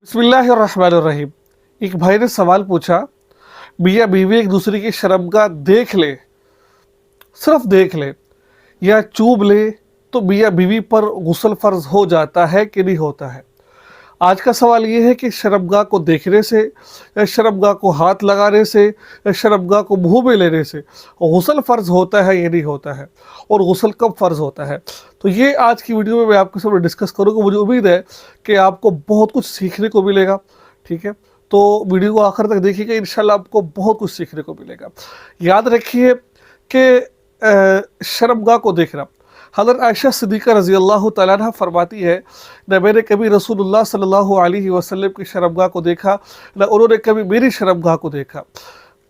बिस्मिल्लाहिर्रहमानिर्रहीम। एक भाई ने सवाल पूछा, मियाँ बीवी एक दूसरे की शर्मगाह देख ले, सिर्फ देख ले या चूम ले तो मियाँ बीवी पर गुस्ल फ़र्ज हो जाता है कि नहीं होता है। आज का सवाल ये है कि शर्मगाह को देखने से या शर्मगाह को हाथ लगाने से या शर्मगाह को मुंह में लेने से गुस्ल फ़र्ज होता है या नहीं होता है, और गुस्ल कब फ़र्ज होता है। तो ये आज की वीडियो में मैं आपके सामने डिस्कस करूँगा। मुझे उम्मीद है कि आपको बहुत कुछ सीखने को मिलेगा। ठीक है, तो वीडियो को आखिर तक देखिएगा, इंशाल्लाह आपको बहुत कुछ सीखने को मिलेगा। याद रखिए कि शर्मगाह को देखना, हज़रत आयशा सिद्दीक़ा रज़ी अल्लाह तआला अन्हा फरमाती है, न मैंने कभी रसूलुल्लाह सल्लल्लाहु अलैहि वसल्लम की शर्मगाह को देखा, न उन्होंने कभी मेरी शर्मगाह को देखा।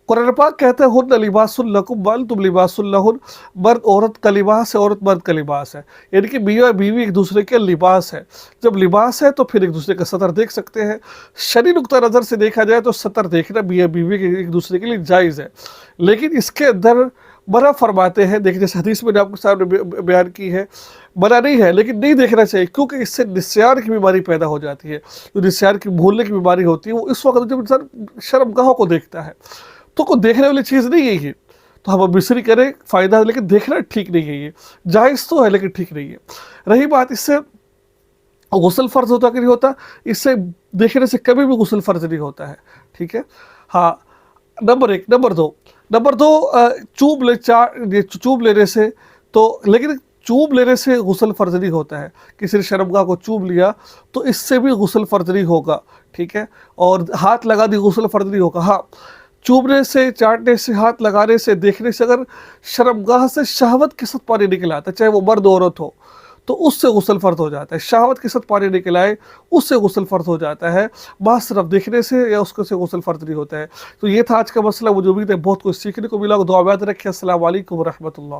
कुरान पाक कहता है, हुन्ना लिबासुल लकुम व अंतुम लिबासुल लहुन, मर्द औरत का लिबास है, औरत मर्द का लिबास है। यानी कि मियाँ बीवी एक दूसरे के लिबास है। जब लिबास है तो फिर एक दूसरे का सतर देख सकते हैं। शरई नुक्ता नज़र से देखा जाए तो सतर देखना मियाँ बीवी के एक दूसरे के लिए जायज़ है, लेकिन इसके अंदर मना फरमाते हैं। देखिए, जैसे हदीस मैंने आपके सामने बयान की है, मना नहीं है लेकिन नहीं देखना चाहिए, क्योंकि इससे निस्यान की बीमारी पैदा हो जाती है। जो निस्यान की भूलने की बीमारी होती है वो इस वक्त जब इंसान शर्मगाहों को देखता है, तो कोई देखने वाली चीज़ नहीं है ये। तो हम मिस्री करें फ़ायदा है, लेकिन देखना ठीक नहीं है। ये जायज़ तो है लेकिन ठीक नहीं है। रही बात इससे गुस्ल फ़र्ज होता कि नहीं होता, इससे देखने से कभी भी गुस्ल फ़र्ज नहीं होता है। ठीक है, हाँ, नंबर एक। नंबर दो चूम लेने से तो, लेकिन चूम लेने से गुस्ल फ़र्ज नहीं होता है। किसी ने शर्मगाह को चूम लिया तो इससे भी गुस्ल फ़र्ज नहीं होगा। ठीक है, और हाथ लगा दी गुस्ल फ़र्ज नहीं होगा। हाँ, चूमने से, चाटने से, हाथ लगाने से, देखने से अगर शर्मगाह से शहवत के साथ पानी निकल आता है, चाहे वो मर्द औरत हो, तो उससे गुस्ल फ़र्ज हो जाता है। शहवत के साथ पानी निकल आए उससे गुस्ल फ़र्ज हो जाता है, बस सिर्फ देखने से या उसको से गुस्ल फ़र्ज नहीं होता है। तो ये था आज का मसला। मुझे उम्मीद है बहुत कुछ सीखने को मिला। दुआ में याद रखिए। अस्सलाम वालेकुम व रहमतुल्लाह।